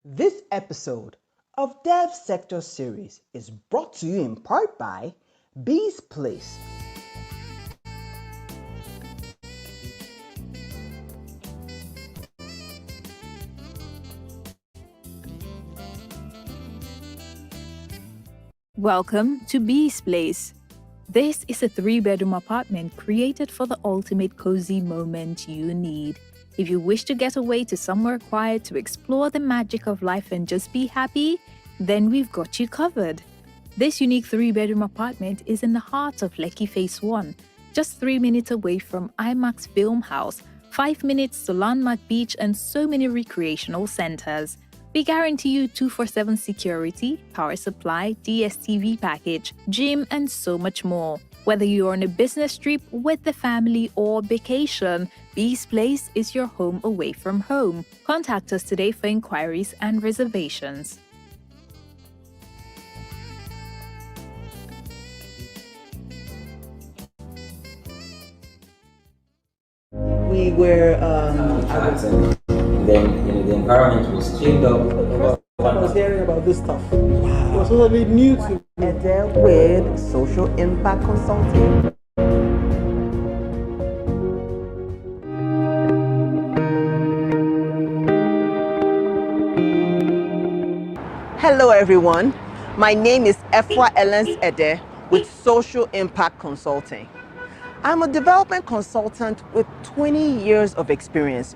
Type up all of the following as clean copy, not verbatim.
This episode of Devsectorseries is brought to you in part by Bee's Place. Welcome to Bee's Place. This is a 3-bedroom apartment created for the ultimate cozy moment you need. If you wish to get away to somewhere quiet to explore the magic of life and just be happy, then we've got you covered. This unique 3-bedroom apartment is in the heart of Lekki Phase 1, just 3 minutes away from IMAX Film House, 5 minutes to Landmark Beach and so many recreational centers. We guarantee you 24/7 security, power supply, DSTV package, gym, and so much more. Whether you're on a business trip with the family or vacation, Bee's Place is your home away from home. Contact us today for inquiries and reservations. We were, then the environment was cleaned up. I was hearing about this stuff. It was totally new to me. Intl with Social Impact Consulting. Hello everyone, my name is Efwa Elens Ede with Social Impact Consulting. I'm a development consultant with 20 years of experience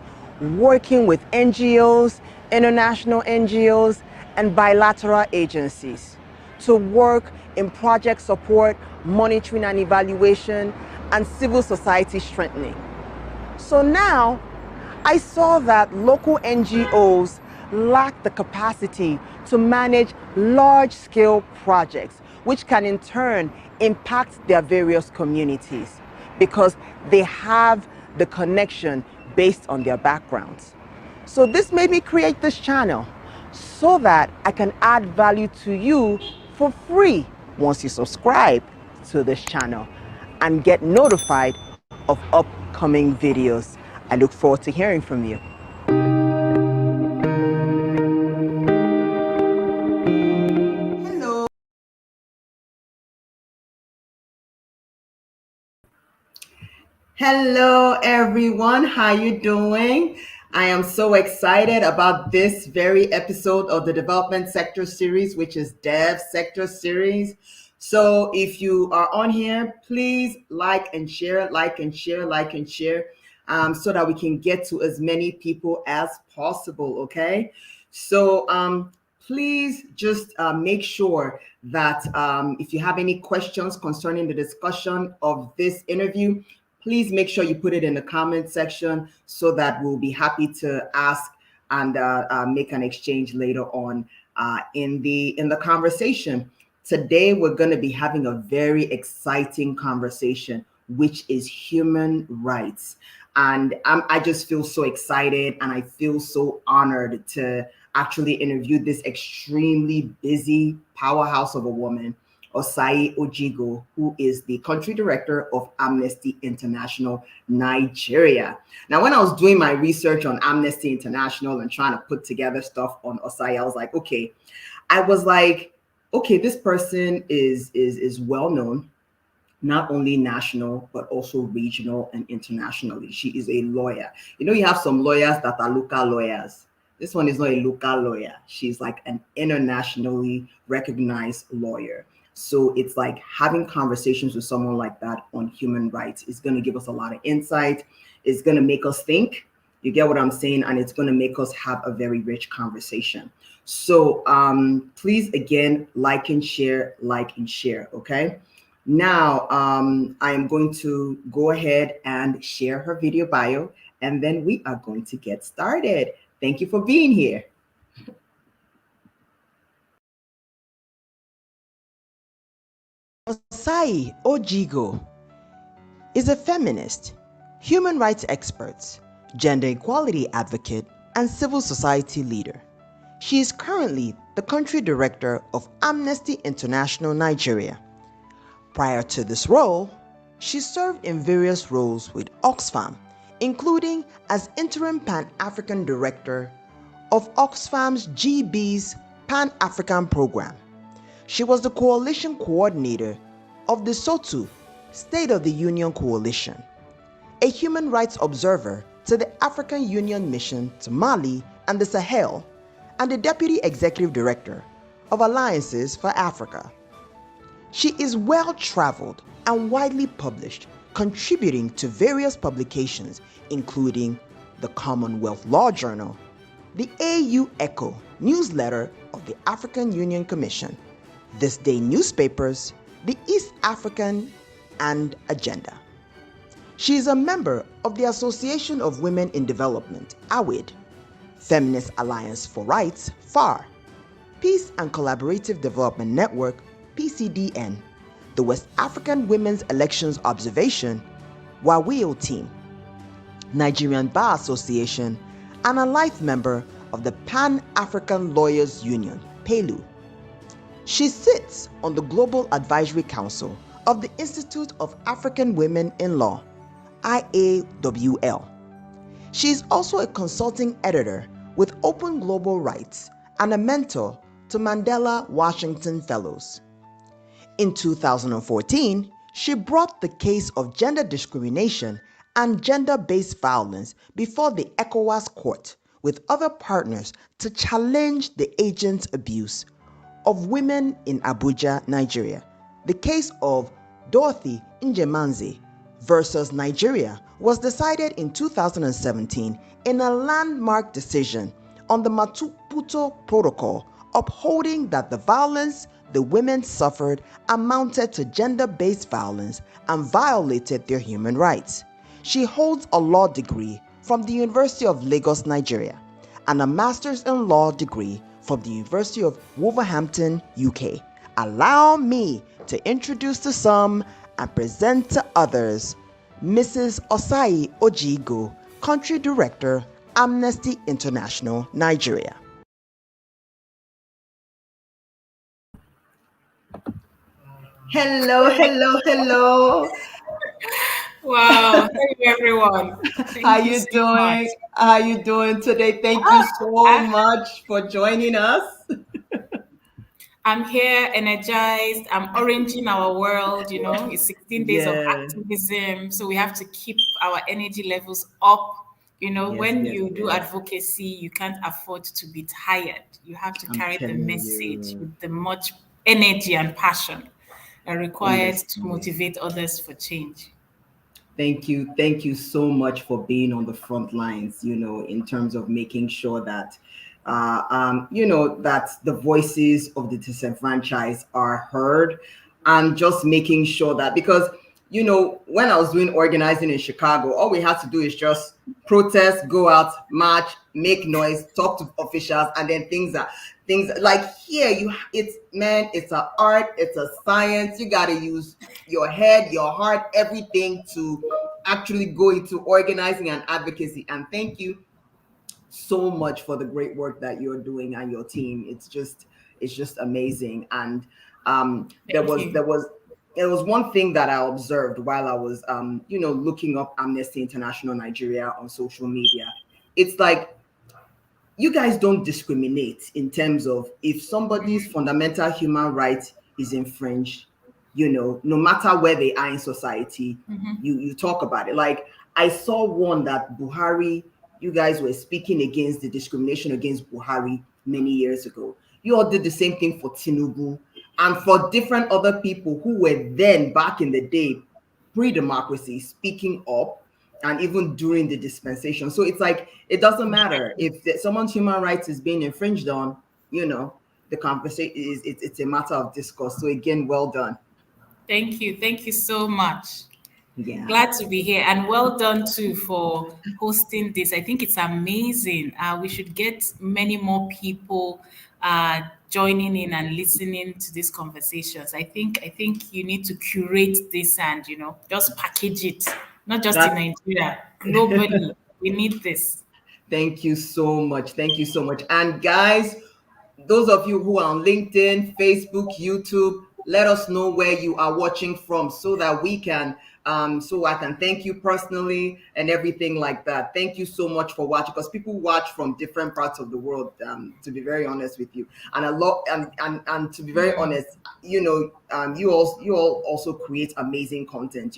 working with NGOs, international NGOs, and bilateral agencies to work in project support, monitoring and evaluation, and civil society strengthening. So now, I saw that local NGOs lack the capacity to manage large-scale projects, which can in turn impact their various communities because they have the connection based on their backgrounds. So this made me create this channel so that I can add value to you for free once you subscribe to this channel and get notified of upcoming videos. I look forward to hearing from you. Hello. Hello everyone, how you doing? I am so excited about this very episode of the Development Sector Series, which is Dev Sector Series. So if you are on here, please like and share, so that we can get to as many people as possible, okay? So please just make sure that if you have any questions concerning the discussion of this interview, please make sure you put it in the comment section so that we'll be happy to ask and make an exchange later on in the conversation. Today, we're going to be having a very exciting conversation, which is human rights. And I just feel so excited and I feel so honored to actually interview this extremely busy powerhouse of a woman, Osai Ojigho, who is the country director of Amnesty International Nigeria. Now, when I was doing my research on Amnesty International and trying to put together stuff on Osai, I was like, okay, this person is well known, not only national, but also regional and internationally. She is a lawyer. You know, you have some lawyers that are local lawyers. This one is not a local lawyer. She's like an internationally recognized lawyer. So it's like having conversations with someone like that on human rights is going to give us a lot of insight. It's going to make us think. You get what I'm saying? And it's going to make us have a very rich conversation. So please, again, like and share, okay? Now, I am going to go ahead and share her video bio, and then we are going to get started. Thank you for being here. Osai Ojigho is a feminist, human rights expert, gender equality advocate, and civil society leader. She is currently the country director of Amnesty International Nigeria. Prior to this role, she served in various roles with Oxfam, including as interim Pan-African director of Oxfam's GB's Pan-African program. She was the coalition coordinator of the SOTU, State of the Union Coalition, a human rights observer to the African Union Mission to Mali and the Sahel, and the Deputy Executive Director of Alliances for Africa. She is well-traveled and widely published, contributing to various publications including the Commonwealth Law Journal, the AU Echo newsletter of the African Union Commission, This Day newspapers, the East African, and Agenda. She is a member of the Association of Women in Development, AWID, Feminist Alliance for Rights, FAR, Peace and Collaborative Development Network, PCDN, the West African Women's Elections Observation, WAWIO Team, Nigerian Bar Association, and a life member of the Pan-African Lawyers Union, PALU. She sits on the Global Advisory Council of the Institute of African Women in Law, IAWL. She is also a consulting editor with Open Global Rights and a mentor to Mandela Washington Fellows. In 2014, she brought the case of gender discrimination and gender-based violence before the ECOWAS Court with other partners to challenge the agent abuse of women in Abuja, Nigeria. The case of Dorothy Njemanze versus Nigeria was decided in 2017 in a landmark decision on the Maputo Protocol, upholding that the violence the women suffered amounted to gender-based violence and violated their human rights. She holds a law degree from the University of Lagos, Nigeria, and a master's in law degree from the University of Wolverhampton, UK. Allow me to introduce to some and present to others Mrs. Osai Ojigho, Country Director, Amnesty International, Nigeria. Hello, hello, hello. Wow, thank you everyone. How you doing? How you doing today? Thank you so much for joining us. I'm here, energized. I'm oranging our world. It's 16 days of Yeah. activism, so we have to keep our energy levels up. When yes, you do yes. advocacy, you can't afford to be tired. You have to I'm carry the telling message you. with the much energy and passion required to Honestly. motivate others for change. Thank you so much for being on the front lines, in terms of making sure that that the voices of the disenfranchised are heard, and just making sure that, because when I was doing organizing in Chicago, all we had to do is just protest, go out, march, make noise, talk to officials, and then things like here, it's an art, it's a science. You got to use your head, your heart, everything to actually go into organizing and advocacy. And thank you so much for the great work that you're doing and your team. It's just amazing. And there was one thing that I observed while I was looking up Amnesty International Nigeria on social media. It's like, you guys don't discriminate in terms of if somebody's fundamental human right is infringed, no matter where they are in society, you talk about it. Like, I saw one that Buhari, you guys were speaking against the discrimination against Buhari many years ago. You all did the same thing for Tinubu and for different other people who were then, back in the day, pre-democracy, speaking up, and even during the dispensation. So it's like, it doesn't matter if someone's human rights is being infringed on, the conversation it's a matter of discourse. So again, well done. Thank you so much. Yeah. Glad to be here, and well done too for hosting this. I think it's amazing. We should get many more people joining in and listening to these conversations. I think you need to curate this and just package it, not just in Nigeria, globally. We need this. Thank you so much. And guys, those of you who are on LinkedIn, Facebook, YouTube, let us know where you are watching from so that we can so I can thank you personally and everything like that. Thank you so much for watching, because people watch from different parts of the world. To be very honest with you, and a lot, and to be very honest, you all also create amazing content.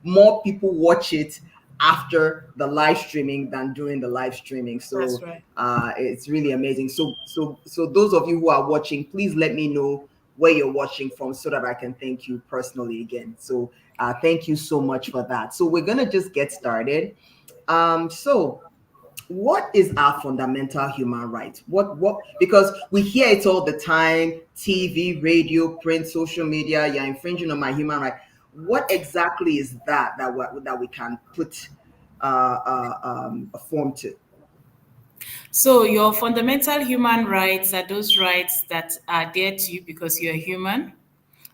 More people watch it after the live streaming than during the live streaming. That's So right. it's really amazing. So those of you who are watching, please let me know where you're watching from so that I can thank you personally again. So thank you so much for that. So we're gonna just get started. So what is our fundamental human right? What Because we hear it all the time: TV, radio, print, social media. You're infringing on my human right. What exactly is that we can put a form to? So your fundamental human rights are those rights that are there to you because you're human.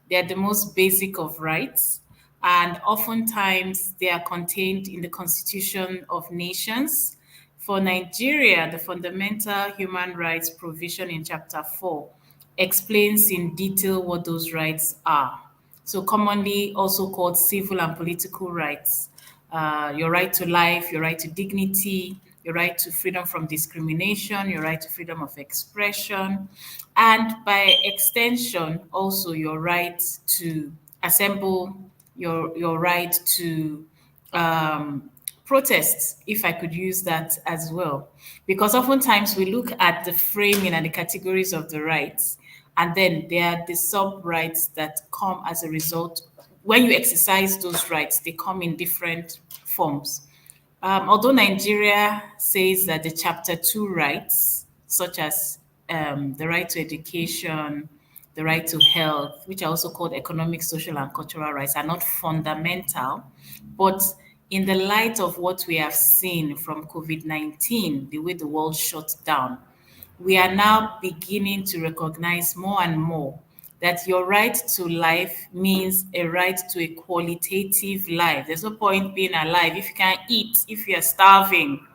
They're the most basic of rights, and oftentimes they are contained in the Constitution of Nations. For Nigeria, the fundamental human rights provision in Chapter 4 explains in detail what those rights are. So, commonly also called civil and political rights. Your right to life, your right to dignity, your right to freedom from discrimination, your right to freedom of expression, and by extension, also your right to assemble, your right to protest, if I could use that as well. Because oftentimes we look at the framing and the categories of the rights, and then there are the sub rights that come as a result. When you exercise those rights, they come in different forms. Although Nigeria says that the Chapter 2 rights, such as the right to education, the right to health, which are also called economic, social, and cultural rights, are not fundamental, but in the light of what we have seen from COVID-19, the way the world shut down, we are now beginning to recognize more and more that your right to life means a right to a qualitative life. There's no point being alive if you can't eat, if you're starving,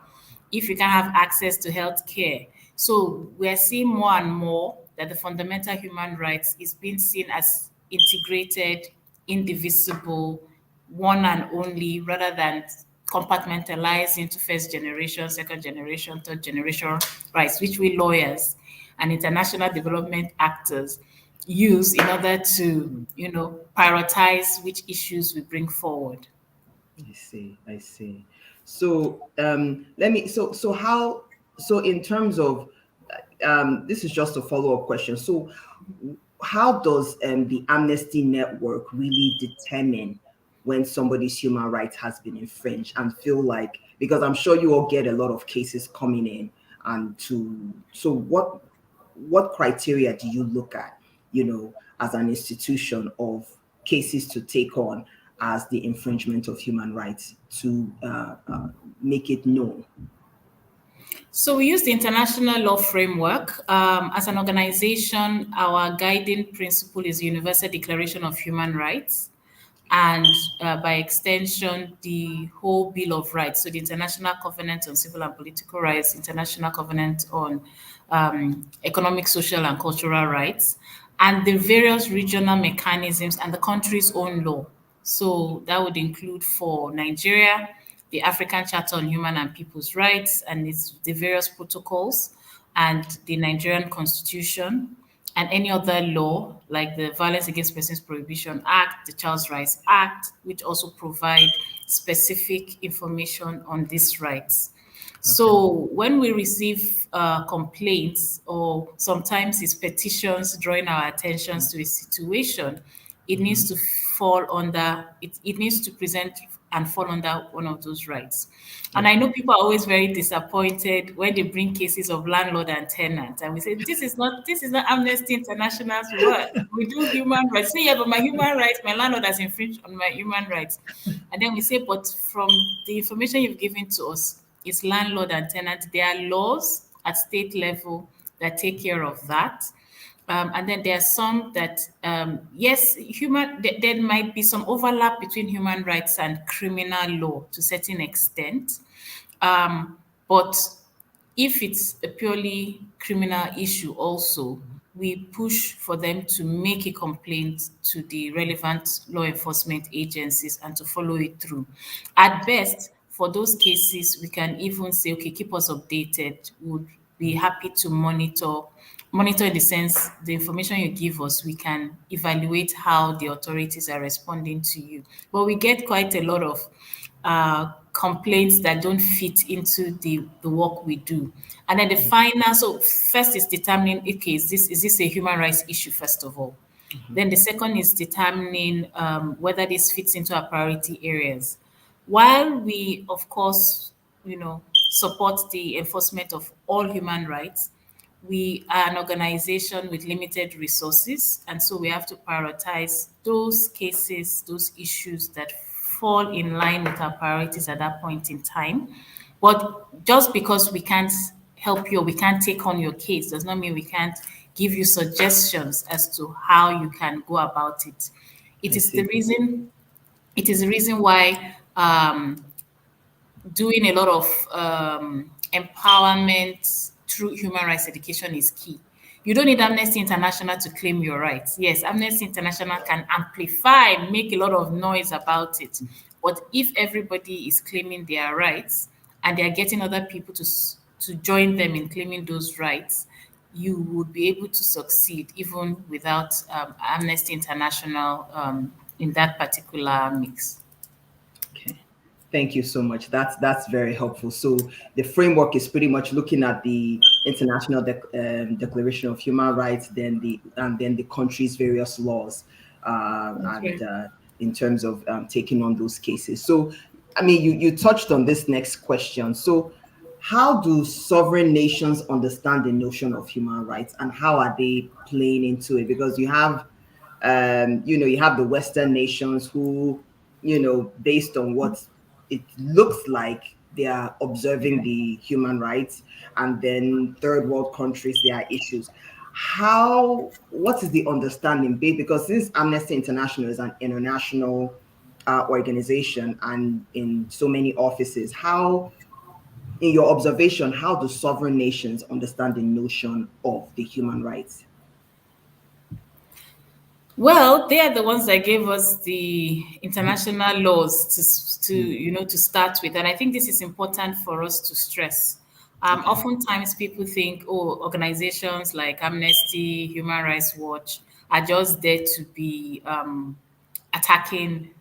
if you can have access to health care. So we're seeing more and more that the fundamental human rights is being seen as integrated, indivisible, one and only, rather than compartmentalized into first generation, second generation, third generation rights, which we lawyers and international development actors use in order to, prioritize which issues we bring forward. I see. I see. So let me. So how? So in terms of this is just a follow up question. So how does the Amnesty Network really determine when somebody's human rights has been infringed, and feel like, because I'm sure you all get a lot of cases coming in, and so what criteria do you look at, as an institution, of cases to take on as the infringement of human rights to make it known? So we use the international law framework. As an organization, our guiding principle is the Universal Declaration of Human Rights, and by extension, the whole Bill of Rights. So the International Covenant on Civil and Political Rights, International Covenant on Economic, Social, and Cultural Rights, and the various regional mechanisms and the country's own law. So that would include, for Nigeria, the African Charter on Human and People's Rights and the various protocols, and the Nigerian Constitution, and any other law like the Violence Against Persons Prohibition Act, the Child Rights Act, which also provide specific information on these rights. So when we receive complaints, or sometimes it's petitions drawing our attentions to a situation, it needs to fall under it needs to present and fall under one of those rights. And I know people are always very disappointed when they bring cases of landlord and tenant, and we say this is not Amnesty International's work. We do human rights. Say, yeah, but my human rights, my landlord has infringed on my human rights. And then we say, but from the information you've given to us, it's landlord and tenant. There are laws at state level that take care of that. And then there are some that, yes, there might be some overlap between human rights and criminal law to a certain extent. But if it's a purely criminal issue also, we push for them to make a complaint to the relevant law enforcement agencies and to follow it through. At best, for those cases, we can even say, okay, keep us updated. Would be happy to monitor in the sense the information you give us, we can evaluate how the authorities are responding to you. But we get quite a lot of complaints that don't fit into the work we do. And then the final, so first is determining, okay, is this a human rights issue, first of all? Then the second is determining whether this fits into our priority areas. While we, of course, support the enforcement of all human rights, we are an organization with limited resources, and so we have to prioritize those cases, those issues that fall in line with our priorities at that point in time. But just because we can't help you or we can't take on your case does not mean we can't give you suggestions as to how you can go about it. It I is the see. reason it is the reason why doing a lot of empowerment through human rights education is key. You don't need Amnesty International to claim your rights. Yes, Amnesty International can amplify, make a lot of noise about it. But if everybody is claiming their rights and they are getting other people to join them in claiming those rights, you would be able to succeed even without Amnesty International in that particular mix. Okay. Thank you so much. That's very helpful. So the framework is pretty much looking at the International Declaration of Human Rights, then the country's various laws, That's and right. in terms of taking on those cases. So, I mean, you touched on this next question. So, how do sovereign nations understand the notion of human rights, and how are they playing into it? Because you have the Western nations who, based on what it looks like, they are observing the human rights, and then third world countries, there are issues. What is the understanding? Because since Amnesty International is an international organization and in so many offices, in your observation, how do sovereign nations understand the notion of the human rights? Well, they are the ones that gave us the international laws Mm, to start with, and I think this is important for us to stress. okay. Oftentimes, people think, oh, organizations like Amnesty, Human Rights Watch are just there to be attacking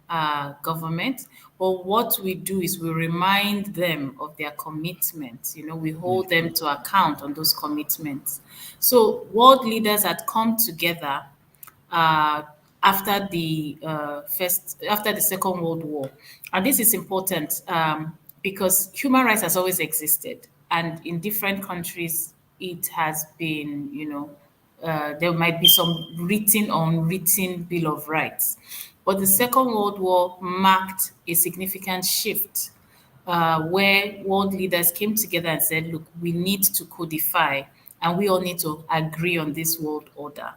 government. But what we do is we remind them of their commitments. We hold them to account on those commitments. So, world leaders had come together uh, after the Second World War, and this is important because human rights has always existed, and in different countries it has been, there might be some written or unwritten Bill of Rights, but the Second World War marked a significant shift where world leaders came together and said, look, we need to codify and we all need to agree on this world order.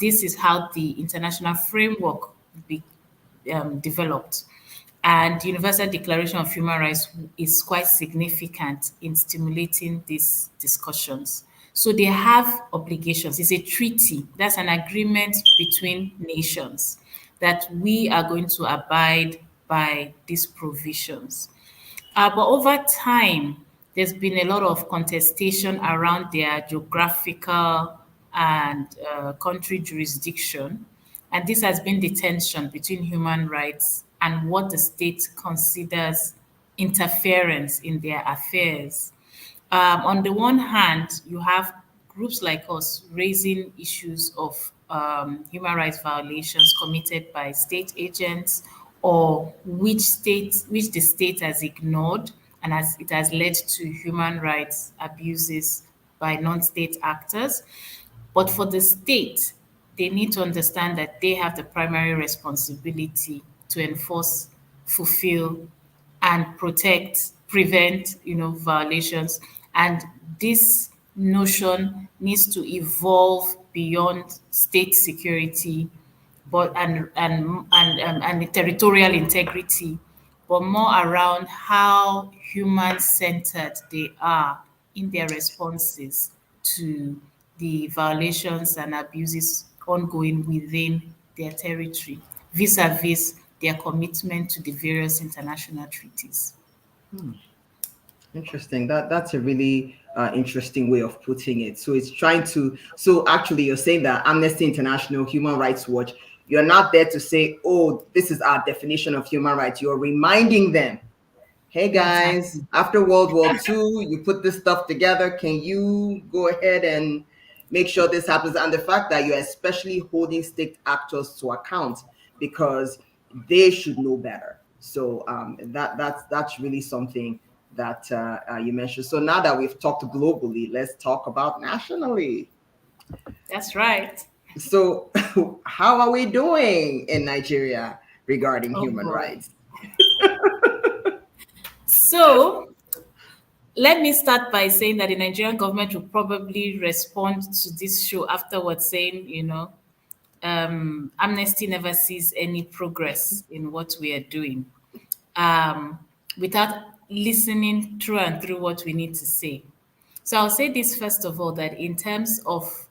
This is how the international framework be, developed. And the Universal Declaration of Human Rights is quite significant in stimulating these discussions. So they have obligations. It's a treaty. That's an agreement between nations that we are going to abide by these provisions. But over time, there's been a lot of contestation around their geographical and country jurisdiction. And this has been the tension between human rights and what the state considers interference in their affairs. On the one hand, you have groups like us raising issues of human rights violations committed by state agents or which the state has ignored and it has led to human rights abuses by non-state actors. But for the state, they need to understand that they have the primary responsibility to enforce, fulfill, and protect, prevent, violations. And this notion needs to evolve beyond state security, but and the territorial integrity, but more around how human centered they are in their responses to the violations and abuses ongoing within their territory, vis-a-vis their commitment to the various international treaties. Interesting. That's a really interesting way of putting it. So it's trying to. So actually, you're saying that Amnesty International, Human Rights Watch, you're not there to say, "Oh, this is our definition of human rights." You're reminding them, "Hey guys, Exactly. after World War II, you put this stuff together. Can you go ahead and make sure this happens?" And the fact that you're especially holding state actors to account because they should know better. So that's really something that you mentioned. So now that we've talked globally, let's talk about nationally. That's right. So, how are we doing in Nigeria regarding Oh human boy. rights? So let me start by saying that the Nigerian government will probably respond to this show afterwards, saying, Amnesty never sees any progress in what we are doing, um, without listening through and through what we need to say. So I'll say this first of all, that in terms of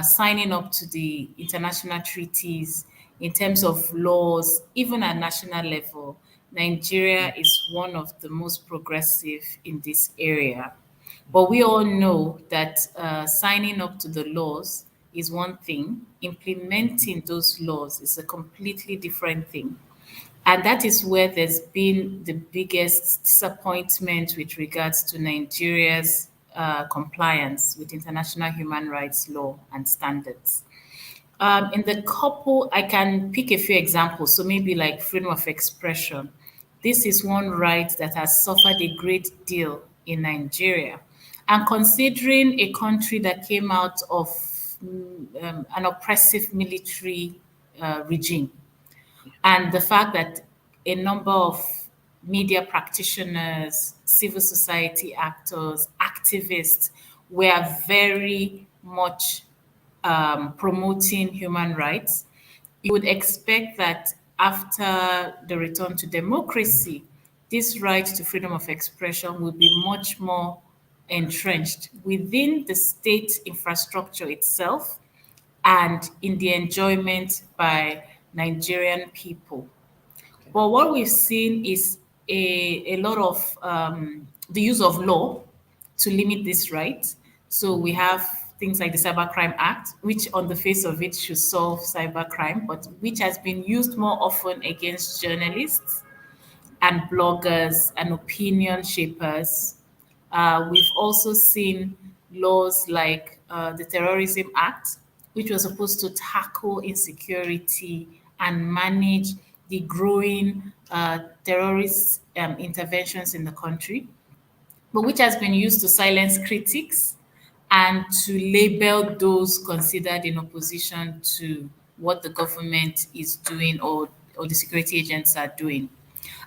signing up to the international treaties, in terms of laws, even at national level, Nigeria is one of the most progressive in this area. But we all know that signing up to the laws is one thing, implementing those laws is a completely different thing. And that is where there's been the biggest disappointment with regards to Nigeria's compliance with international human rights law and standards. In the couple, I can pick a few examples. So maybe like freedom of expression. This is one right that has suffered a great deal in Nigeria. And considering a country that came out of an oppressive military regime, and the fact that a number of media practitioners, civil society actors, activists were very much promoting human rights, you would expect that after the return to democracy, this right to freedom of expression will be much more entrenched within the state infrastructure itself and in the enjoyment by Nigerian people. But what we've seen is a lot of the use of law to limit this right. So we have things like the Cybercrime Act, which on the face of it should solve cybercrime, but which has been used more often against journalists and bloggers and opinion shapers. We've also seen laws like the Terrorism Act, which was supposed to tackle insecurity and manage the growing terrorist interventions in the country, but which has been used to silence critics and to label those considered in opposition to what the government is doing or the security agents are doing.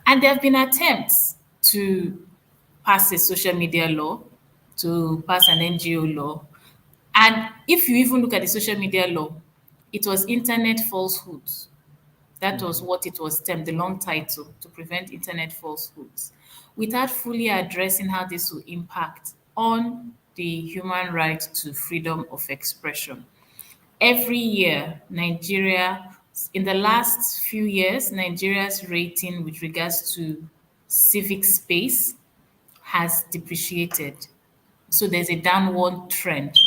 And there have been attempts to pass a social media law, to pass an NGO law. And if you even look at the social media law, it was internet falsehoods. That was what it was termed, the long title, to prevent internet falsehoods, without fully addressing how this will impact on the human right to freedom of expression. Every year, Nigeria, in the last few years, Nigeria's rating with regards to civic space has depreciated. So there's a downward trend.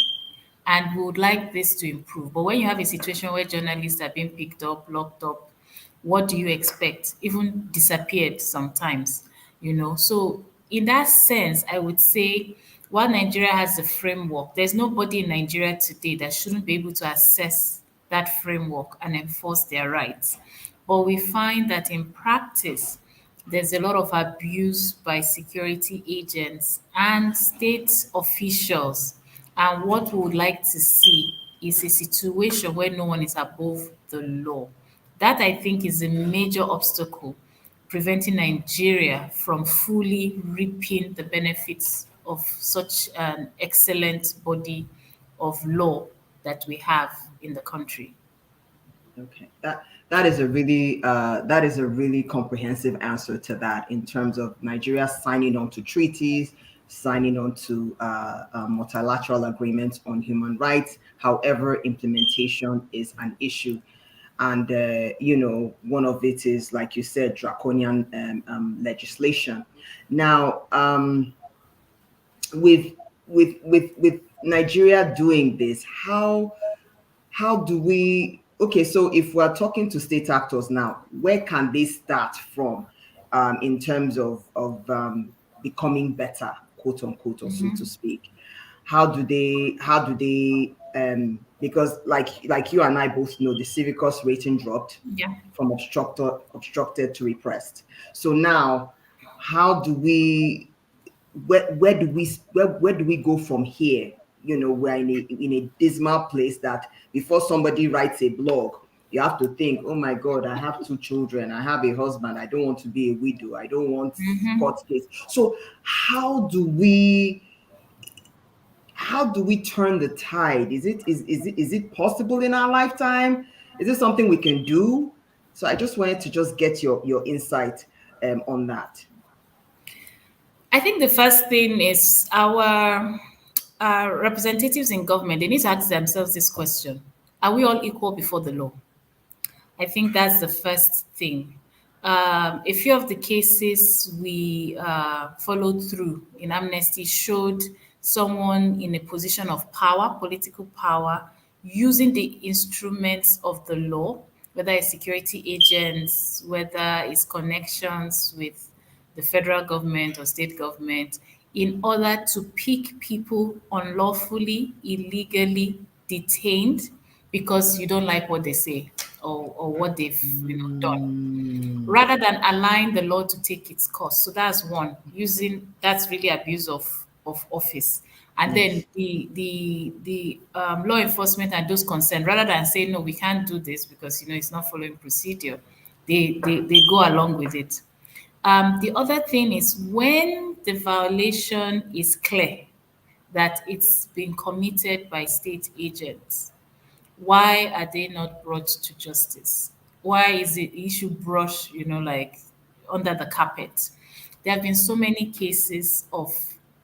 And we would like this to improve. But when you have a situation where journalists are being picked up, locked up, what do you expect? Even disappeared sometimes, So in that sense, I would say while Nigeria has the framework, there's nobody in Nigeria today that shouldn't be able to assess that framework and enforce their rights. But we find that in practice, there's a lot of abuse by security agents and state officials. And what we would like to see is a situation where no one is above the law. That, I think, is a major obstacle preventing Nigeria from fully reaping the benefits of such an excellent body of law that we have in the country. Okay, that is a really comprehensive answer to that in terms of Nigeria signing on to treaties, signing on to multilateral agreements on human rights. However, implementation is an issue. And, one of it is, like you said, draconian legislation. Now, with with Nigeria doing this, how do we, okay, so if we're talking to state actors now, where can they start from, in terms of becoming better, quote unquote, or so to speak? How do they because like you and I both know, the civicus rating dropped Yeah. from obstructed to repressed. So now, how do we where do we go from here? We're in a dismal place that before somebody writes a blog, you have to think, oh my God, I have two children, I have a husband, I don't want to be a widow, I don't want court case. So how do we turn the tide? Is it possible in our lifetime? Is it something we can do? So I just wanted to just get your insight on that. I think the first thing is our representatives in government, they need to ask themselves this question: are we all equal before the law? I think that's the first thing. A few of the cases we followed through in Amnesty showed someone in a position of power, political power, using the instruments of the law, whether it's security agents, whether it's connections with the federal government or state government, in order to pick people unlawfully, illegally detained because you don't like what they say or what they've done, rather than allowing the law to take its course. So that's one. That's really abuse of office. And then Yes. the law enforcement and those concerned, rather than saying no, we can't do this because it's not following procedure, they go along with it. The other thing is when the violation is clear that it's been committed by state agents, why are they not brought to justice? Why is the issue brushed, like under the carpet? There have been so many cases of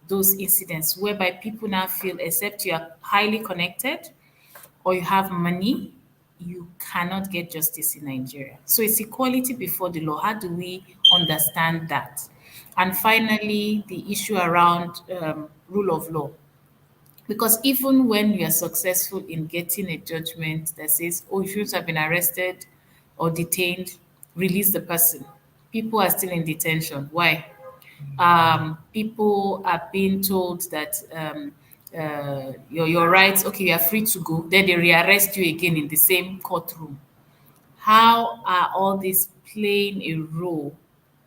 those incidents whereby people now feel, except you are highly connected or you have money, you cannot get justice in Nigeria. So it's equality before the law. How do we understand that? And finally, the issue around rule of law. Because even when you are successful in getting a judgment that says, oh, you shouldn't have been arrested or detained, release the person, people are still in detention. Why? People are being told that your rights, okay, you are free to go. Then they rearrest you again in the same courtroom. How are all these playing a role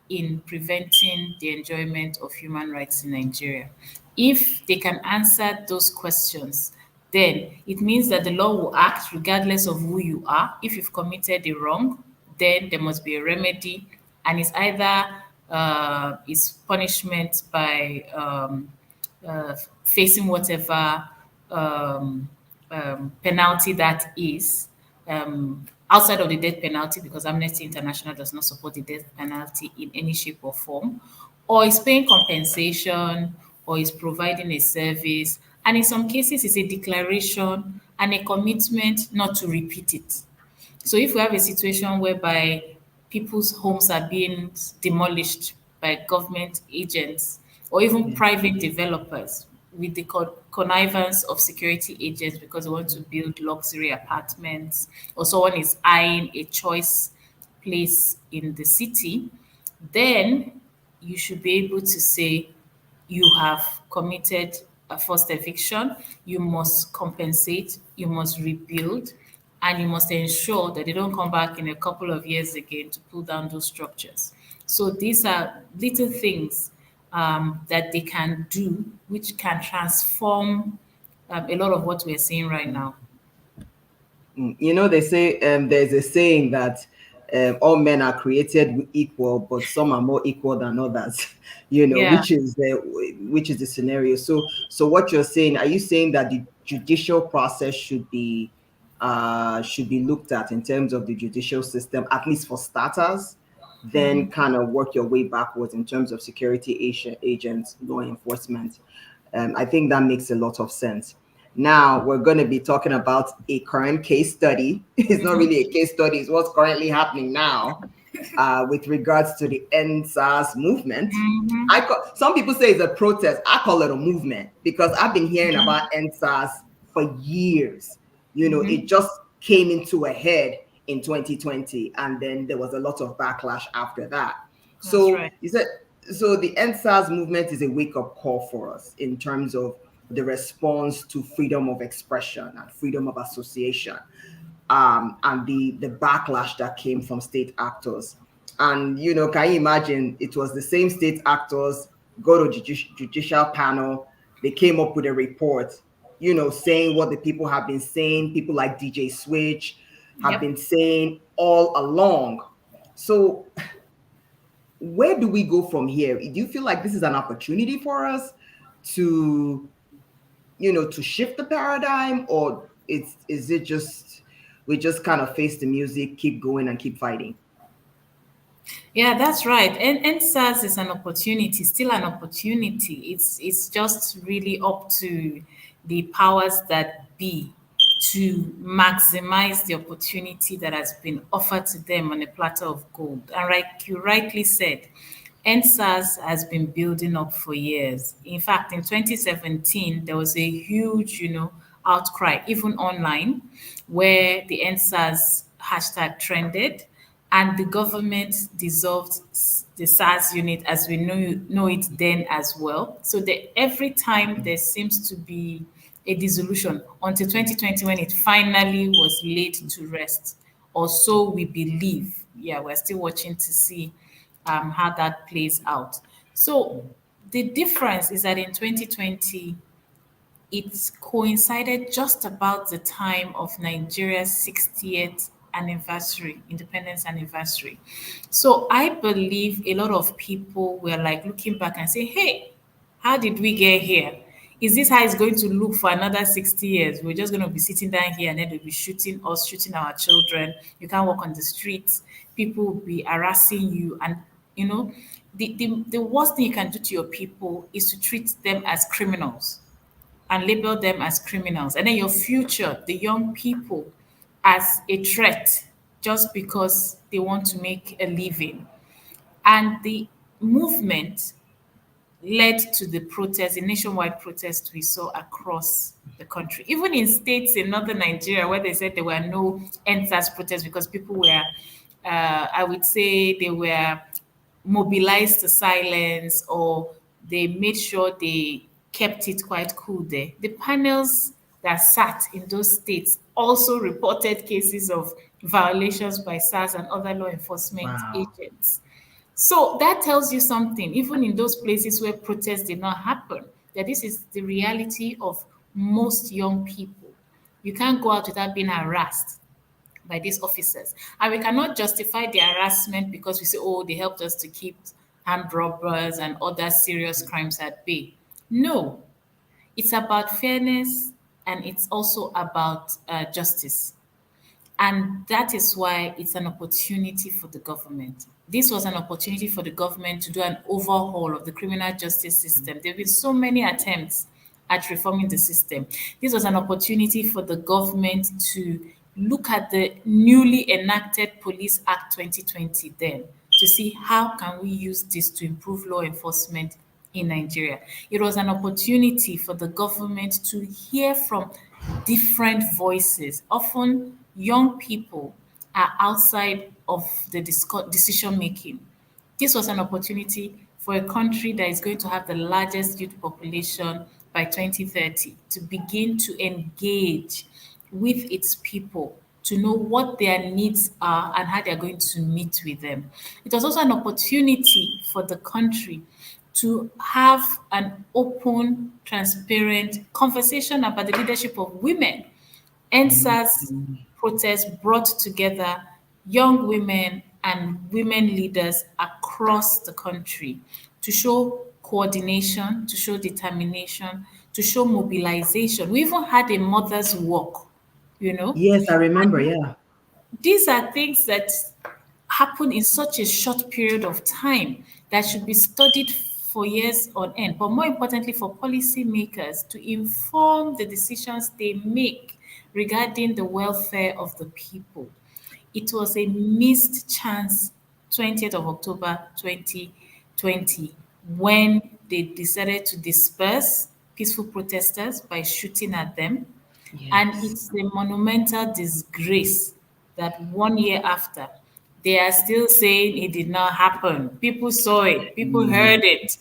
in preventing the enjoyment of human rights in Nigeria? If they can answer those questions, then it means that the law will act regardless of who you are. If you've committed a wrong, then there must be a remedy, and it's either is punishment by facing whatever penalty that is, outside of the death penalty, because Amnesty International does not support the death penalty in any shape or form, or is paying compensation, or is providing a service. And in some cases, it's a declaration and a commitment not to repeat it. So if we have a situation whereby people's homes are being demolished by government agents or even Yeah. private developers with the connivance of security agents because they want to build luxury apartments, or someone is eyeing a choice place in the city, then you should be able to say you have committed a forced eviction, you must compensate, you must rebuild, and you must ensure that they don't come back in a couple of years again to pull down those structures. So these are little things that they can do, which can transform a lot of what we're seeing right now. They say, there's a saying that all men are created equal, but some are more equal than others. Yeah. Which is the scenario. So what you're saying, are you saying that the judicial process should be looked at in terms of the judicial system, at least for starters? then kind of work your way backwards in terms of agents, law enforcement. I think that makes a lot of sense. Now we're going to be talking about a current case study. It's not really a case study, it's what's currently happening now with regards to the End SARS movement. Some people say it's a protest. I call it a movement because I've been hearing about End SARS for years. It just came into a head in 2020, and then there was a lot of backlash after that. That's So right. you said, so the End SARS movement is a wake-up call for us in terms of the response to freedom of expression and freedom of association, and the backlash that came from state actors. And can you imagine? It was the same state actors go to judicial panel. They came up with a report, saying what the people have been saying. People like DJ Switch have Yep. been saying all along. So where do we go from here? Do you feel like this is an opportunity for us to, to shift the paradigm, or is it just we just kind of face the music, keep going and keep fighting? Yeah, that's right. And SARS is an opportunity, still an opportunity. It's just really up to the powers that be to maximize the opportunity that has been offered to them on a platter of gold. And like you rightly said, NSAS has been building up for years. In fact, in 2017, there was a huge, outcry, even online, where the NSAS hashtag trended, and the government dissolved the SARS unit as we know it then as well. So every time there seems to be a dissolution until 2020 when it finally was laid to rest, or so we believe. Yeah, we're still watching to see how that plays out. So the difference is that in 2020, it coincided just about the time of Nigeria's 60th anniversary, independence anniversary. So I believe a lot of people were like looking back and say, hey, how did we get here? Is this how it's going to look for another 60 years? We're just going to be sitting down here and then they'll be shooting us, shooting our children. You can't walk on the streets. People will be harassing you. And, the worst thing you can do to your people is to treat them as criminals and label them as criminals. And then your future, the young people, as a threat just because they want to make a living. And the movement led to the protest, the nationwide protest we saw across the country. Even in states in northern Nigeria where they said there were no NSAS protests because people were, I would say, they were mobilized to silence, or they made sure they kept it quite cool there. The panels that sat in those states also reported cases of violations by SARS and other law enforcement Wow. agents. So that tells you something, even in those places where protests did not happen, that this is the reality of most young people. You can't go out without being harassed by these officers. And we cannot justify the harassment because we say, oh, they helped us to keep armed robbers and other serious crimes at bay. No, it's about fairness, and it's also about justice. And that is why it's an opportunity for the government. This was an opportunity for the government to do an overhaul of the criminal justice system. There have been so many attempts at reforming the system. This was an opportunity for the government to look at the newly enacted Police Act 2020 then to see how can we use this to improve law enforcement in Nigeria. It was an opportunity for the government to hear from different voices. Often young people are outside of the decision making. This was an opportunity for a country that is going to have the largest youth population by 2030 to begin to engage with its people, to know what their needs are and how they're going to meet with them. It was also an opportunity for the country to have an open, transparent conversation about the leadership of women. NSAS protests brought together young women and women leaders across the country to show coordination, to show determination, to show mobilization. We even had a mother's walk, you know. Yes, I remember. Yeah. These are things that happen in such a short period of time that should be studied for years on end, but more importantly for policymakers to inform the decisions they make regarding the welfare of the people. It was a missed chance, 20th of October 2020, when they decided to disperse peaceful protesters by shooting at them. And Yes. it's a monumental disgrace that 1 year after, they are still saying it did not happen. People saw it, people heard it.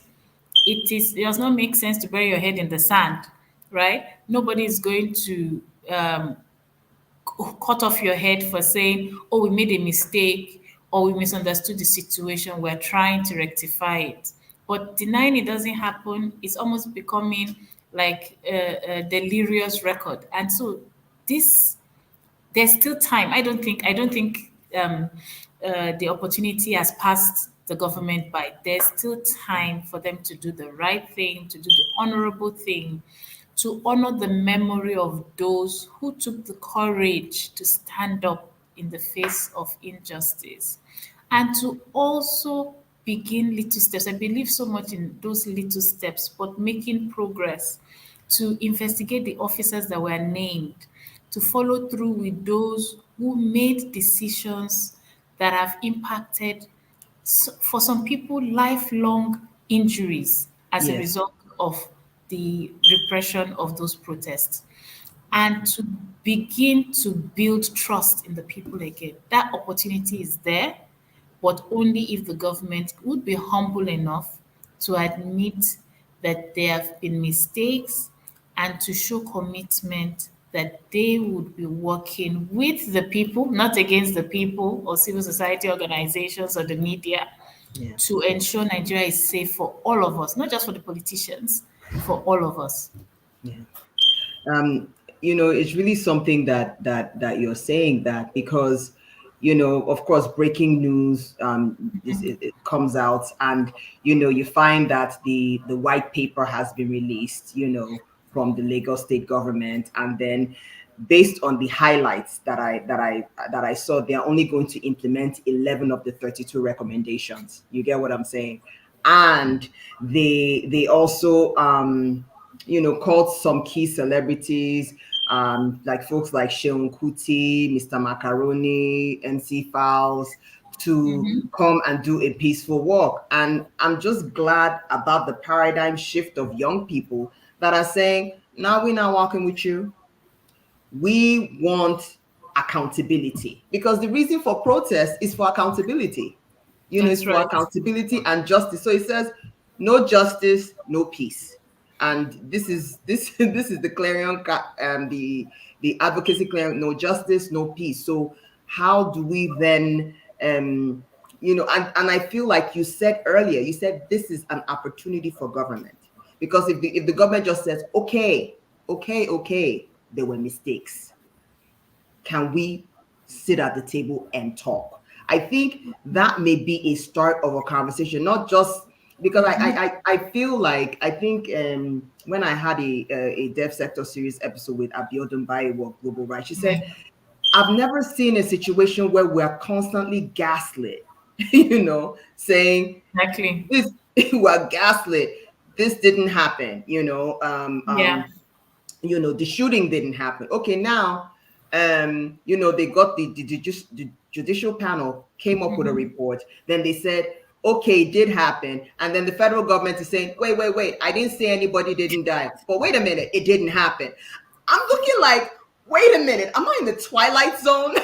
It does not make sense to bury your head in the sand, right? Nobody is going to cut off your head for saying, oh, we made a mistake or we misunderstood the situation. We're trying to rectify it. But denying it doesn't happen is almost becoming like a delirious record. And so this there's still time. I don't think the opportunity has passed the government by. There's still time for them to do the right thing, to do the honorable thing, to honor the memory of those who took the courage to stand up in the face of injustice, and to also begin little steps. I believe so much in those little steps, but making progress to investigate the officers that were named, to follow through with those who made decisions that have impacted, for some people, lifelong injuries as a Yes. result of the repression of those protests, and to begin to build trust in the people again. That opportunity is there, but only if the government would be humble enough to admit that there have been mistakes and to show commitment that they would be working with the people, not against the people or civil society organizations or the media, Yeah. to ensure Nigeria is safe for all of us, not just for the politicians, for all of us. Yeah. It's really something that you're saying, that because, of course, breaking news, it comes out, and you find that the white paper has been released, from the Lagos state government, and then based on the highlights that I saw, they are only going to implement 11 of the 32 recommendations. You get what I'm saying? And they also called some key celebrities, like folks like Sheon Kuti, Mr. Macaroni, MC Fowles, to come and do a peaceful walk. And I'm just glad about the paradigm shift of young people that are saying, now we're not walking with you. We want accountability, because the reason for protest is for accountability. It's That's for right. accountability and justice. So it says, no justice, no peace. And this is the the advocacy clarion: no justice, no peace. So how do we then and I feel like you said earlier, you said this is an opportunity for government, because if the government just says, okay, there were mistakes, can we sit at the table and talk? I think that may be a start of a conversation, not just because I feel like, I think when I had a Devsectorseries episode with Abiodun Bayewo, Global Right, she said, I've never seen a situation where we're constantly gaslit, saying Exactly. this, we're gaslit, this didn't happen, Yeah. the shooting didn't happen. Okay, now, they got the judicial panel came up with a report. Then they said, okay, it did happen. And then the federal government is saying, wait, I didn't say anybody didn't die. But wait a minute, it didn't happen. I'm looking like, wait a minute, am I in the Twilight Zone?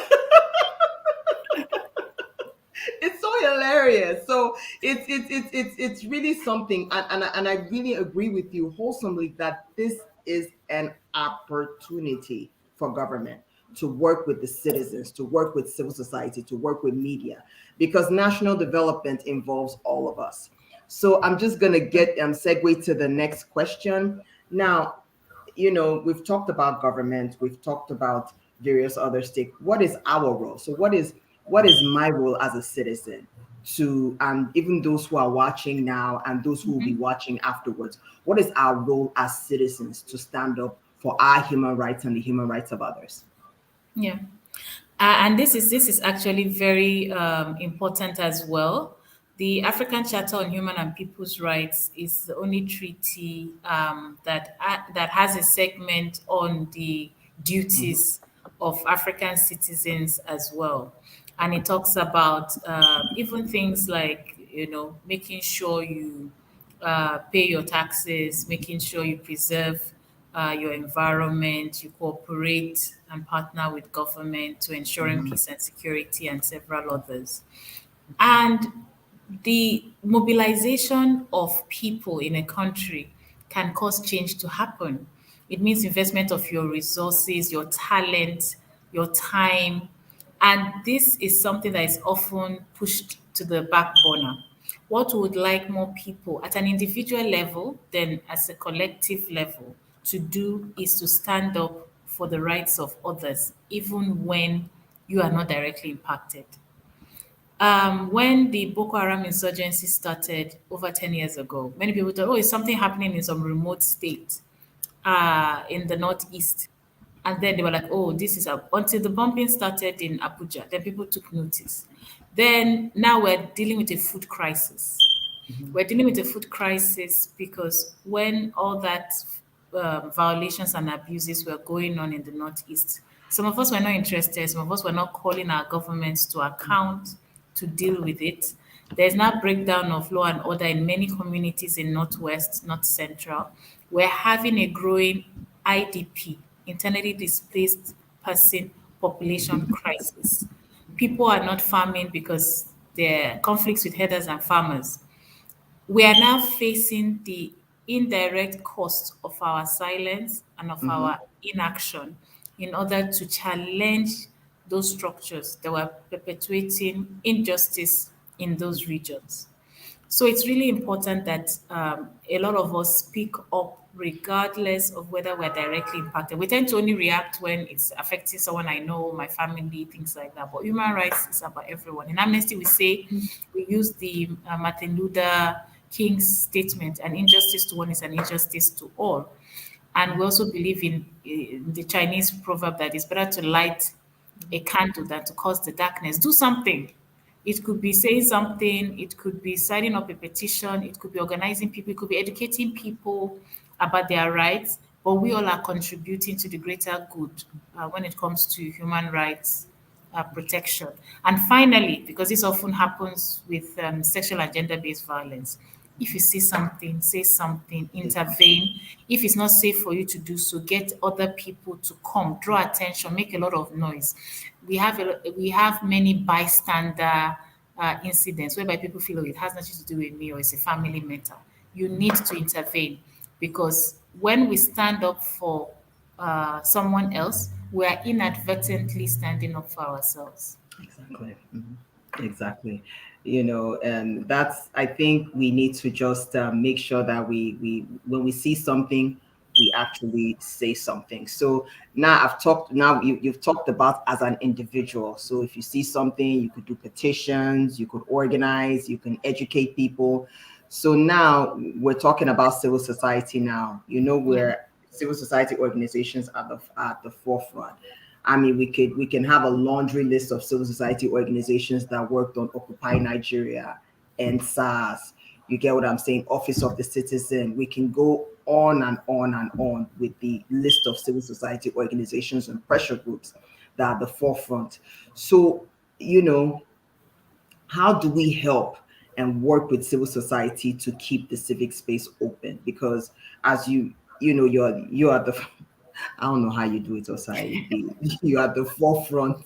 It's so hilarious. So it's really something, and I really agree with you wholesomely that this is an opportunity for government to work with the citizens, to work with civil society, to work with media, because national development involves all of us. So I'm just gonna get segue to the next question. Now, we've talked about government, we've talked about various other stake. What is our role? So what is my role as a citizen, to, and even those who are watching now and those who will be watching afterwards, what is our role as citizens to stand up for our human rights and the human rights of others? Yeah. And this is actually very important as well. The African Charter on Human and People's Rights is the only treaty that has a segment on the Mhm. duties of African citizens as well, and it talks about even things like making sure you pay your taxes, making sure you preserve your environment, you cooperate and partner with government to ensuring Mhm. peace and security, and several others. And the mobilization of people in a country can cause change to happen. It means investment of your resources, your talent, your time. And this is something that is often pushed to the back burner. What we would like more people at an individual level, then as a collective level, to do is to stand up for the rights of others, even when you are not directly impacted. When the Boko Haram insurgency started over 10 years ago, many people thought, oh, it's something happening in some remote state in the northeast. And then they were like, oh, this is until the bombing started in Abuja. Then people took notice. Then now we're dealing with a food crisis. Mhm. We're dealing with a food crisis because when all that violations and abuses were going on in the Northeast, some of us were not interested, some of us were not calling our governments to account to deal with it. There's now breakdown of law and order in many communities in Northwest, North Central. We're having a growing IDP, internally displaced person population crisis. People are not farming because there are conflicts with herders and farmers. We are now facing the indirect cost of our silence and of Mhm. our inaction in order to challenge those structures that were perpetuating injustice in those regions. So it's really important that a lot of us speak up regardless of whether we're directly impacted. We tend to only react when it's affecting someone I know, my family, things like that. But human rights is about everyone. In Amnesty, we say we use the Martin Luther King's statement, an injustice to one is an injustice to all. And we also believe in the Chinese proverb that it's better to light a candle than to cause the darkness. Do something. It could be saying something, it could be signing up a petition, it could be organizing people, it could be educating people about their rights, but we all are contributing to the greater good when it comes to human rights protection. And finally, because this often happens with sexual and gender based violence, if you see something, say something, intervene. If it's not safe for you to do so, get other people to come, draw attention, make a lot of noise. We have many bystander incidents whereby people feel, oh, it has nothing to do with me or it's a family matter. You need to intervene because when we stand up for someone else, we are inadvertently standing up for ourselves. Exactly. Mhm. Exactly. And that's, I think we need to just make sure that we when we see something, we actually say something. So now you've talked about as an individual. So if you see something, you could do petitions, you could organize, you can educate people. So now we're talking about civil society now, Yeah. where civil society organizations are at the forefront. I mean, we can have a laundry list of civil society organizations that worked on Occupy Nigeria and SARS. You get what I'm saying? Office of the Citizen. We can go on and on and on with the list of civil society organizations and pressure groups that are at the forefront. So, you know, how do we help and work with civil society to keep the civic space open? Because as you are the I don't know how you do it, Osai. You are at the forefront.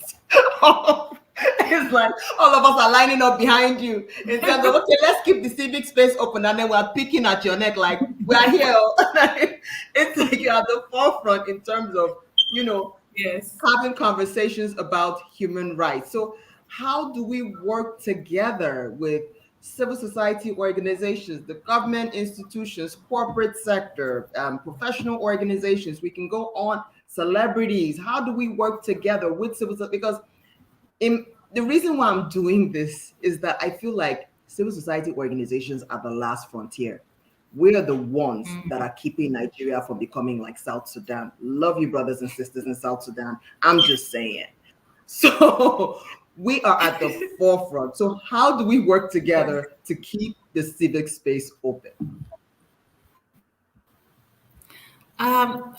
It's like all of us are lining up behind you in terms of, okay, let's keep the civic space open, and then we're picking at your neck like we're here. It's like you're at the forefront in terms of you know Yes. having conversations about human rights. So, how do we work together with civil society organizations, the government institutions, corporate sector, professional organizations? We can go on, celebrities. How do we work together with civil society? Because the reason why I'm doing this is that I feel like civil society organizations are the last frontier. We're the ones that are keeping Nigeria from becoming like South Sudan. Love you, brothers and sisters in South Sudan. I'm just saying. So we are at the forefront. So how do we work together to keep the civic space open?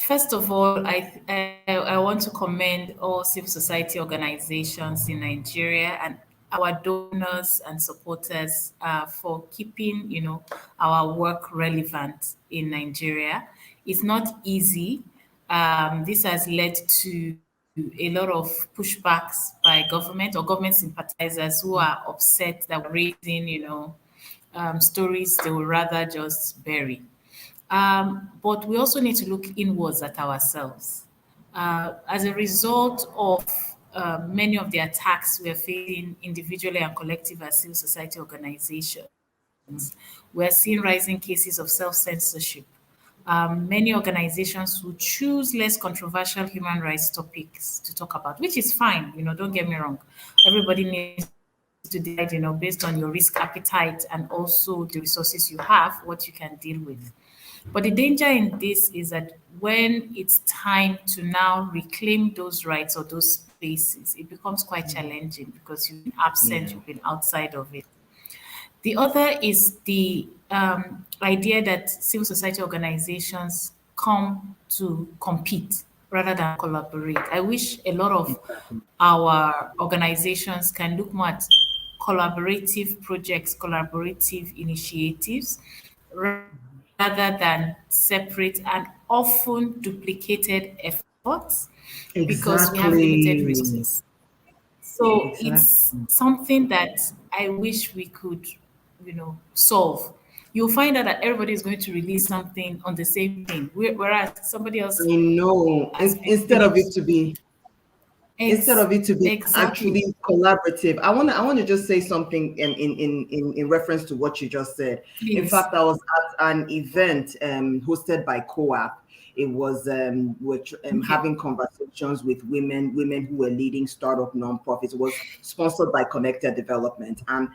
First of all, I want to commend all civil society organizations in Nigeria and our donors and supporters for keeping, our work relevant in Nigeria. It's not easy. This has led to a lot of pushbacks by government or government sympathizers who are upset that we're raising, stories they would rather just bury. But we also need to look inwards at ourselves. As a result of many of the attacks we are facing individually and collective as civil society organizations, we're seeing rising cases of self censorship. Many organizations will choose less controversial human rights topics to talk about, which is fine, don't get me wrong. Everybody needs to decide, based on your risk appetite and also the resources you have, what you can deal with. But the danger in this is that when it's time to now reclaim those rights or those spaces, it becomes quite challenging because you've been absent, Yeah. you've been outside of it. The other is the idea that civil society organizations come to compete rather than collaborate. I wish a lot of our organizations can look more at collaborative projects, collaborative initiatives, rather than separate and often duplicated efforts because we have limited resources. Exactly. So it's Exactly. something that I wish we could, solve. You'll find out that everybody is going to release something on the same thing, whereas somebody else I know. has been Instead of it finished. to be Exactly. actually collaborative. I want to just say something in reference to what you just said. In Please. fact, I was at an event hosted by Co-op. It was Okay. having conversations with women who were leading startup nonprofits. It was sponsored by Connected Development, and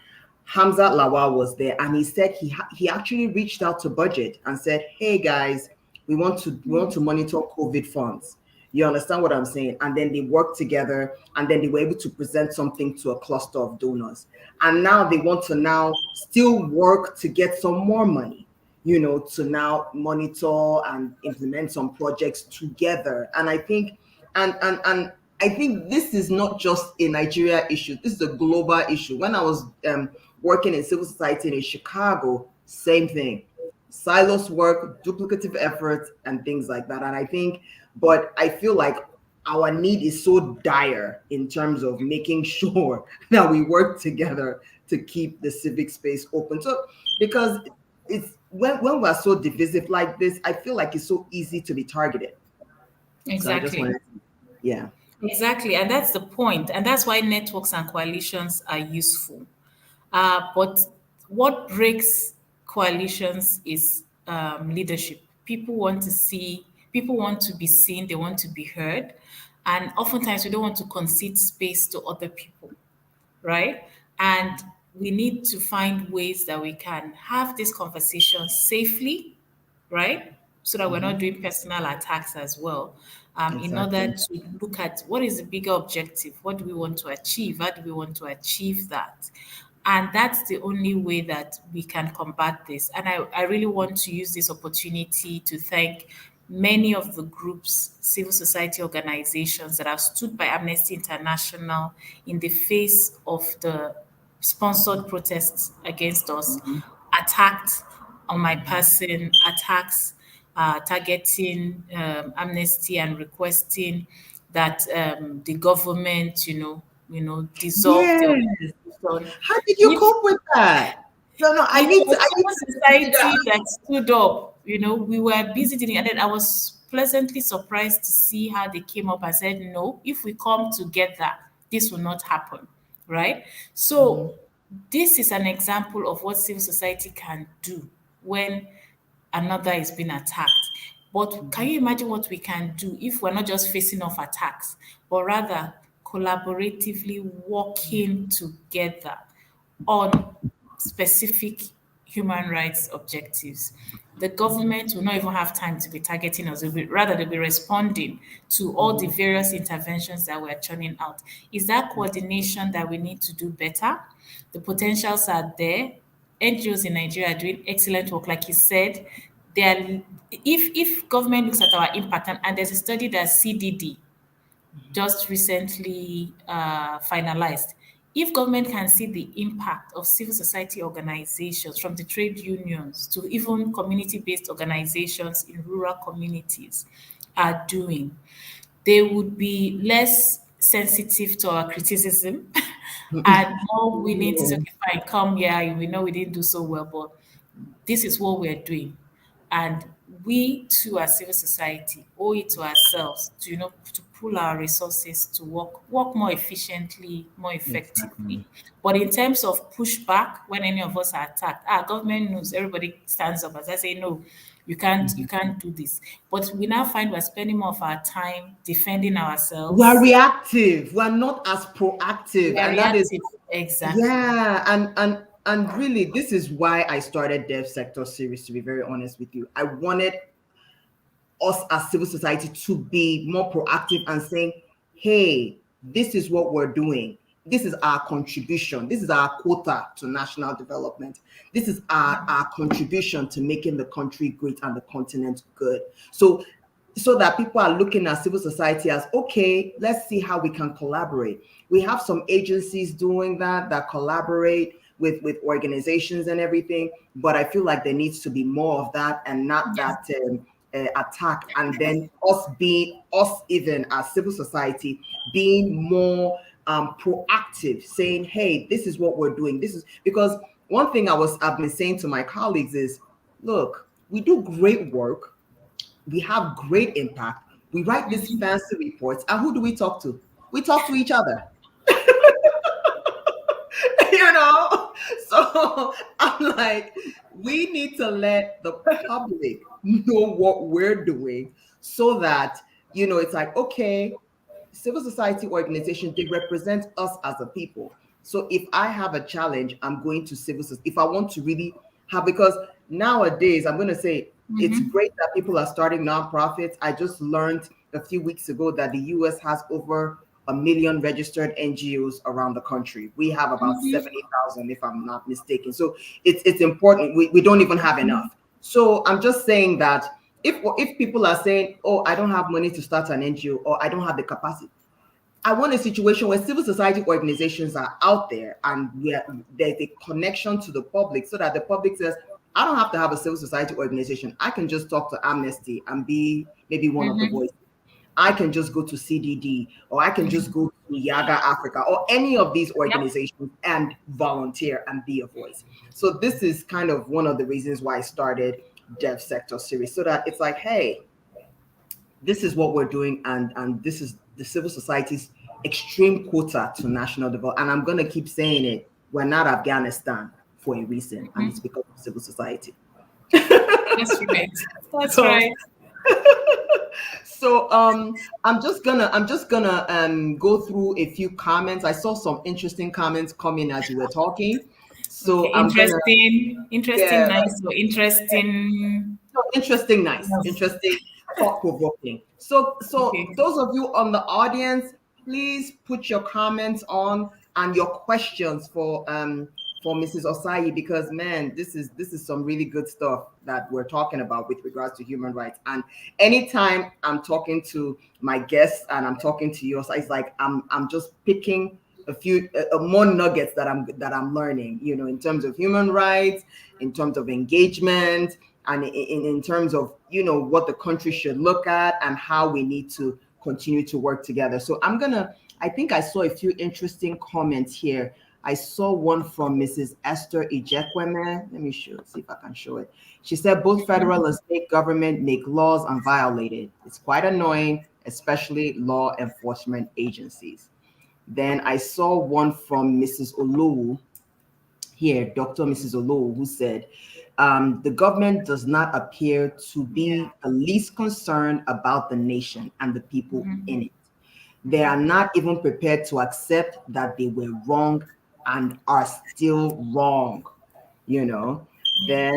Hamza Lawal was there, and he said he actually reached out to Budget and said, "Hey guys, we want to monitor COVID funds." You understand what I'm saying? And then they worked together, and then they were able to present something to a cluster of donors. And now they want to now still work to get some more money, to now monitor and implement some projects together. And I think this is not just a Nigeria issue. This is a global issue. When I was working in civil society in Chicago, same thing. Silos work, duplicative efforts, and things like that. And but I feel like our need is so dire in terms of making sure that we work together to keep the civic space open. So, because it's when we're so divisive like this, I feel like it's so easy to be targeted. So I just Exactly. wanted, yeah. Exactly. And that's the point. And that's why networks and coalitions are useful. But what breaks coalitions is leadership. People want to be seen, they want to be heard. And oftentimes we don't want to concede space to other people, right? And we need to find ways that we can have this conversation safely, right? So that we're not Mhm. doing personal attacks as well, in order Exactly. to look at what is the bigger objective, what do we want to achieve, how do we want to achieve that. And that's the only way that we can combat this. And I really want to use this opportunity to thank many of the groups, civil society organizations that have stood by Amnesty International in the face of the sponsored protests against us, Mhm. attacked on my person, attacks targeting Amnesty and requesting that the government, dissolve the Yes. organization. How did you If cope with that? No, no, I it need to. was I need civil to figure society out. that stood up. We were busy doing it, and then I was pleasantly surprised to see how they came up and said, "No, if we come together, this will not happen." Right? Mhm. So this is an example of what civil society can do when another is being attacked. But can Mhm. you imagine what we can do if we're not just facing off attacks, but rather collaboratively working together on specific human rights objectives? the government will not even have time to be targeting us. Rather, they'll be responding to all the various interventions that we're churning out. Is that coordination that we need to do better? The potentials are there. NGOs in Nigeria are doing excellent work. Like you said, they are, if government looks at our impact, and there's a study that CDD just recently finalized. If government can see the impact of civil society organizations, from the trade unions to even community-based organizations in rural communities are doing, they would be less sensitive to our criticism and more willing to say, okay, fine, come here. We know we didn't do so well, but this is what we're doing. And we too, as civil society, owe it to ourselves to, to pool our resources to work more efficiently, more effectively. Exactly. But in terms of pushback, when any of us are attacked, our government knows, everybody stands up as I say, no, you can't do this. But we now find we're spending more of our time defending We are ourselves. reactive. We're not as proactive, We are and that is, reactive. Exactly. yeah, and really, this is why I started Dev Sector Series. To be very honest with you, I wanted us as civil society to be more proactive and saying, hey, this is what we're doing. This is our contribution. This is our quota to national development. This is our contribution to making the country great and the continent good. So that people are looking at civil society as, okay, let's see how we can collaborate. We have some agencies doing that collaborate with organizations and everything, but I feel like there needs to be more of that and not Yes. that attack. And then us even as civil society being more proactive, saying, hey, this is what we're doing. This is because one thing I've been saying to my colleagues is, look, we do great work, we have great impact, we write these fancy reports, and who do we talk to? We talk to each other. you know so I'm like, we need to let the public know what we're doing, so that it's like, okay, civil society organizations, they represent us as a people. So if I have a challenge, I'm going to civil society. If I want to really have, because nowadays, I'm going to say, it's great that people are starting nonprofits. I just learned a few weeks ago that the US has over 1 million registered NGOs around the country. We have about 70,000, if I'm not mistaken. So it's important. We don't even have enough. So I'm just saying that if people are saying, oh, I don't have money to start an NGO, or I don't have the capacity, I want a situation where civil society organizations are out there and there's a connection to the public, so that the public says, I don't have to have a civil society organization. I can just talk to Amnesty and be maybe one of the voices. I can just go to CDD, or I can just go to Yaga Africa, or any of these organizations and volunteer and be a voice. So this is kind of one of the reasons why I started Dev Sector Series, so that it's like, hey, this is what we're doing, and this is the civil society's extreme quota to national development. And I'm going to keep saying it, we're not Afghanistan for a reason, and it's because of civil society. That's right. That's So, right. so I'm just gonna go through a few comments. I saw some interesting comments come in as you were talking. So Okay, I'm gonna, interesting, yeah, nice, or interesting. no, interesting, nice, Yes. interesting, thought provoking. So Okay. those of you on the audience, please put your comments on and your questions for Mrs. Osai, because man, this is some really good stuff that we're talking about with regards to human rights. And anytime I'm talking to my guests and I'm talking to you, Osai, it's like I'm just picking a few more nuggets that I'm learning, in terms of human rights, in terms of engagement, and in terms of what the country should look at and how we need to continue to work together. So I think I saw a few interesting comments here. I saw one from Mrs. Esther Ijekweme. Let me see if I can show it. She said both federal and state government make laws and violate it. It's quite annoying, especially law enforcement agencies. Then I saw one from Mrs. Olowu here, Dr. Mrs. Olowu, who said, the government does not appear to Yeah. be the least concerned about the nation and the people in it. They are not even prepared to accept that they were wrong and are still wrong, you know. Yeah.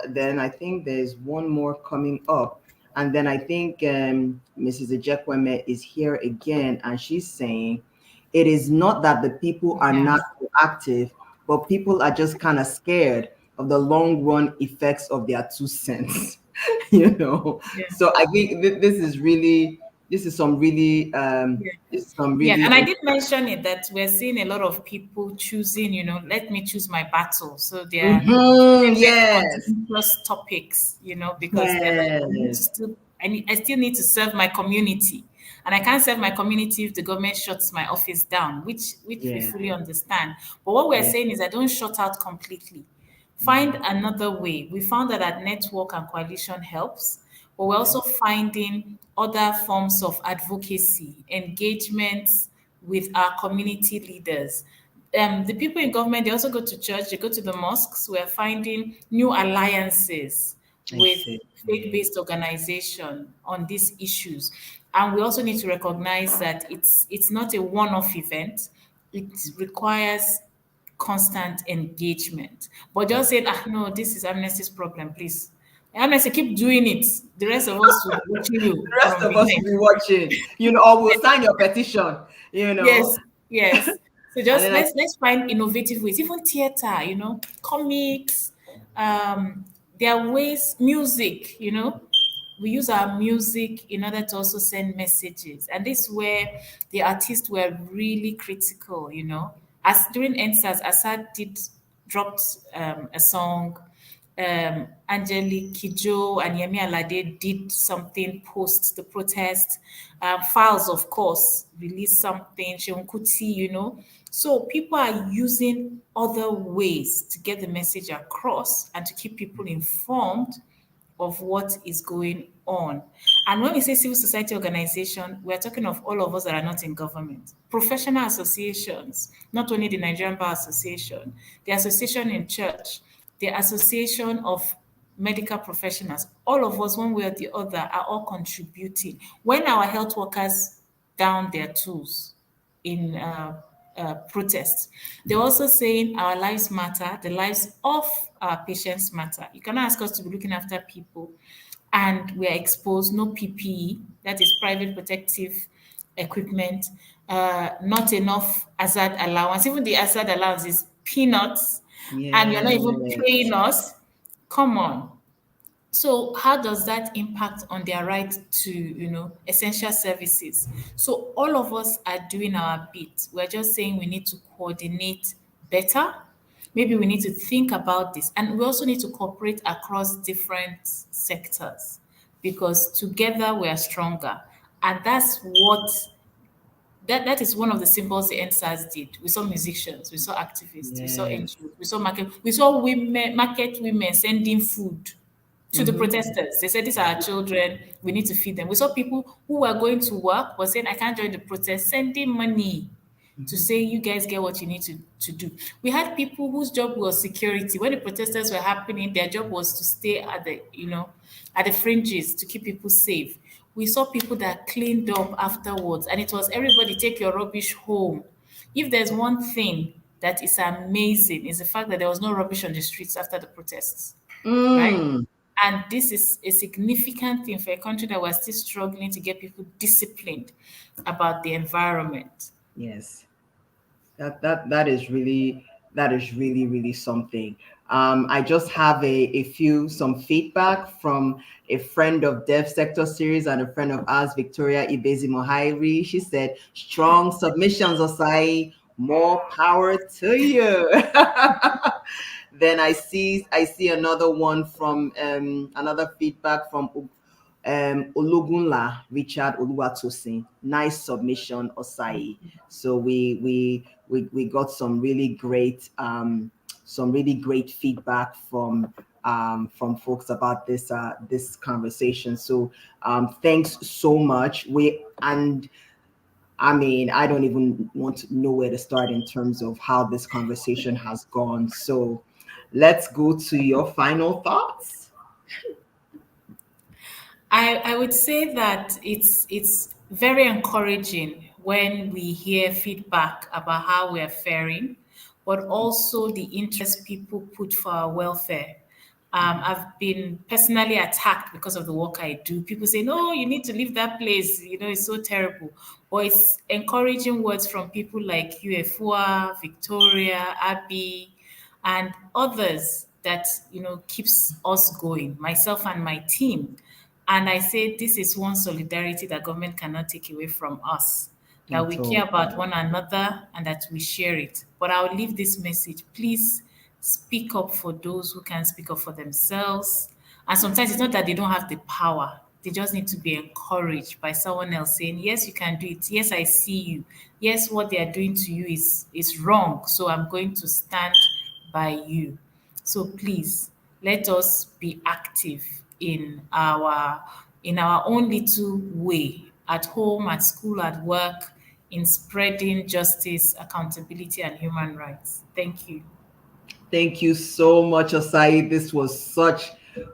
Then I think there's one more coming up. And then I think Mrs. Ejekweme is here again, and she's saying it is not that the people are Yeah. not proactive, but people are just kind of scared of the long run effects of their 2 cents. you know. Yeah. So I think this is really, this is some really, Yeah. this is some Yeah, and I really, did mention it that we're seeing a lot of people choosing, let me choose my battle. So they are Mhm, choosing very yes, contentious topics, because they're like, I need to yes, still, I still need to serve my community, and I can't serve my community if the government shuts my office down, which we yeah, fully understand. But what we're yeah. saying is, I don't shut out completely. Find Mhm. another way. We found that network and coalition helps, but we're also finding other forms of advocacy, engagements with our community leaders. The people in government, they also go to church, they go to the mosques. We're finding new alliances I with see. faith-based organization on these issues. And we also need to recognize that it's not a one-off event. It requires constant engagement. But just saying, no, this is Amnesty's problem, please. Amnesty, keep doing it. The rest of us will be watching you The rest from of us will behind. be watching, or we'll sign your petition, you know. Yes, yes. So And just then I, let's find innovative ways, even theater, comics. There are ways, music, we use our music in order to also send messages. And this is where the artists were really critical, As during NSAS, Assad did dropped a song. Angelique Kijo and Yemi Alade did something post the protest. Files, of course, released something. Sheon Kuti, So people are using other ways to get the message across and to keep people informed of what is going on. And when we say civil society organization, we're talking of all of us that are not in government. Professional associations, not only the Nigerian Bar Association, the association in church, the association of medical professionals, all of us, one way or the other, are all contributing. When our health workers down their tools in protests. They're also saying our lives matter, the lives of our patients matter. You cannot ask us to be looking after people and we're exposed, no PPE, that is private protective equipment, not enough hazard allowance. Even the hazard allowance is peanuts, and you're not even yes. paying us. Come on. So how does that impact on their right to, essential services? So all of us are doing our bit. We're just saying we need to coordinate better. Maybe we need to think about this. And we also need to cooperate across different sectors because together we are stronger. And that's what that is one of the symbols the NSAS did. We saw musicians, we saw activists, we saw Yes. NGOs, we saw women, market women sending food to the Mm-hmm. protesters. They said, these are our children, we need to feed them. We saw people who were going to work but saying, I can't join the protest, sending money to say, you guys get what you need to do. We had people whose job was security. When the protesters were happening, their job was to stay at the fringes to keep people safe. We saw people that cleaned up afterwards, and it was everybody take your rubbish home. If there's one thing that is amazing, is the fact that there was no rubbish on the streets after the protests, right? Mm, And this is a significant thing for a country that was still struggling to get people disciplined about the environment. yes. That is really something. I just have some feedback from a friend of Dev Sector Series and a friend of ours, Victoria Ibezi Mohairi. She said, "Strong submissions, Osai. More power to you." Then I see another one from another feedback from Ologunla Richard Oluwatosin. Nice submission, Osai. So we got some really great feedback from folks about this conversation. So thanks so much. I mean, I don't even want to know where to start in terms of how this conversation has gone. So let's go to your final thoughts. I would say that it's very encouraging when we hear feedback about how we're faring, but also the interest people put for our welfare. I've been personally attacked because of the work I do. People say, no, you need to leave that place. It's so terrible. But it's encouraging words from people like you, Efua, Victoria, Abby, and others that, keeps us going, myself and my team. And I say this is one solidarity that government cannot take away from us, that At we all. care about one another and that we share it. But I'll leave this message. Please speak up for those who can speak up for themselves. And sometimes it's not that they don't have the power. They just need to be encouraged by someone else saying, yes, you can do it. Yes, I see you. Yes, what they are doing to you is wrong. So I'm going to stand by you. So please let us be active in our own little way, at home, at school, at work, in spreading justice, accountability, and human rights. Thank you. Thank you so much, Osai.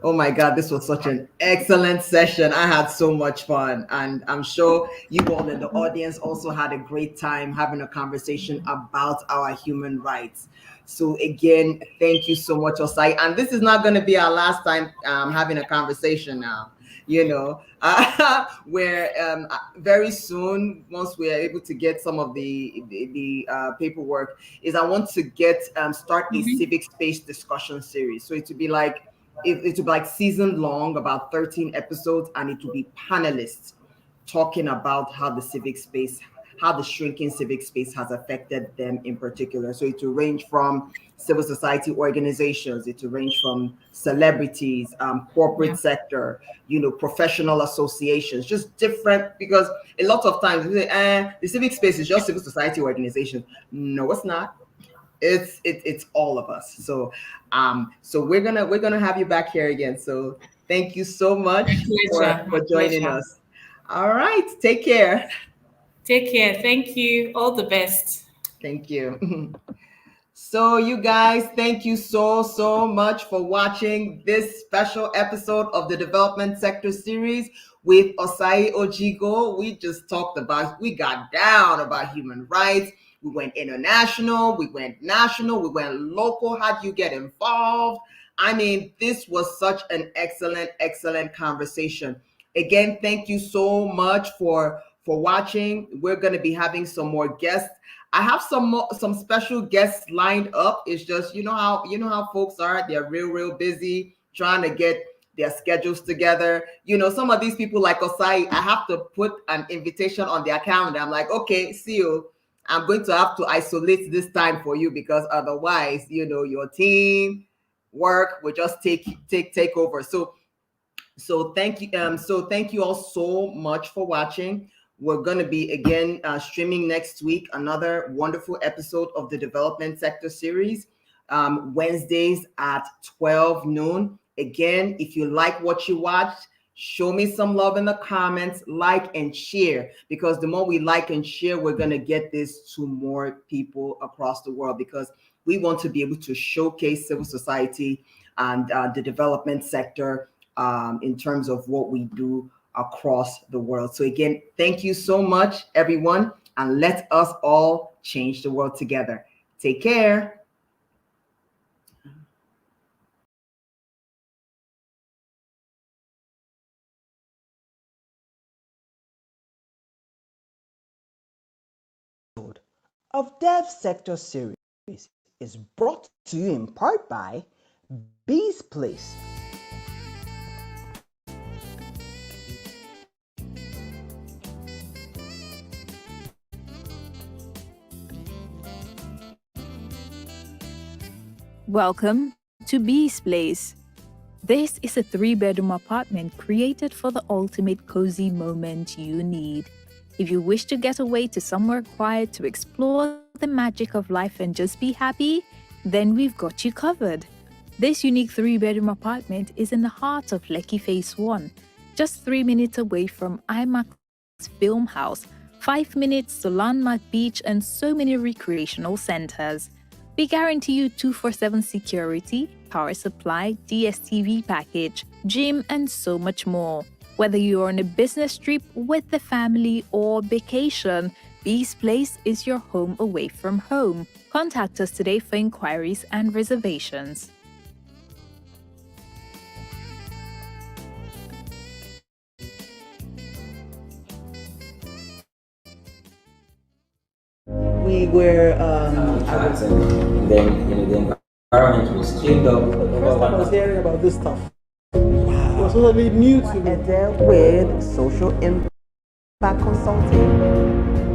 Oh my God, this was such an excellent session. I had so much fun. And I'm sure you all in the audience also had a great time having a conversation about our human rights. So again, thank you so much, Osai. And this is not going to be our last time having a conversation now. Where very soon, once we are able to get some of the paperwork, is I want to start a civic space discussion series. So it would be like season long, about 13 episodes, and it will be panelists talking about how the shrinking civic space has affected them in particular. So it will range from civil society organizations, it will range from celebrities, corporate Yeah. sector, professional associations, just different, because a lot of times we say, the civic space is just civil society organizations. No, it's not. It's all of us. So we're gonna have you back here again. So thank you so My much pleasure. My for joining pleasure. us. All right, take care. Take care. Thank you. All the best. Thank you. So you guys, thank you so much for watching this special episode of the Development Sector Series with Osai Ojigho. We got down about human rights. We went international, we went national, we went local. How do you get involved? I mean, this was such an excellent conversation. Again, thank you so much for watching. We're going to be having some more guests. I have some special guests lined up. It's just how folks are. They're real busy trying to get their schedules together. Some of these people like Osai, I have to put an invitation on their calendar. I'm like, okay, see you. I'm going to have to isolate this time for you, because otherwise, your team work will just take over. So thank you. So thank you all so much for watching. We're going to be again streaming next week another wonderful episode of the Development Sector Series, Wednesdays at 12 noon. Again, if you like what you watched, show me some love in the comments, like and share, because the more we like and share, we're going to get this to more people across the world, because we want to be able to showcase civil society and the development sector in terms of what we do across the world. So again, thank you so much, everyone, and let us all change the world together. Take care. Of Dev Sector Series is brought to you in part by Bee's Place. Welcome to Bee's Place. This is a 3-bedroom apartment created for the ultimate cozy moment you need. If you wish to get away to somewhere quiet to explore the magic of life and just be happy, then we've got you covered. This unique 3-bedroom apartment is in the heart of Lekki Phase 1, just 3 minutes away from IMAX Film House, 5 minutes to Landmark Beach, and so many recreational centers. We guarantee you 24/7 security, power supply, DSTV package, gym, and so much more. Whether you're on a business trip with the family or vacation, Bee's Place is your home away from home. Contact us today for inquiries and reservations. We were and then the environment was cleaned up. First time I was hearing about this stuff. It was totally new to me. Ede with social impact consulting.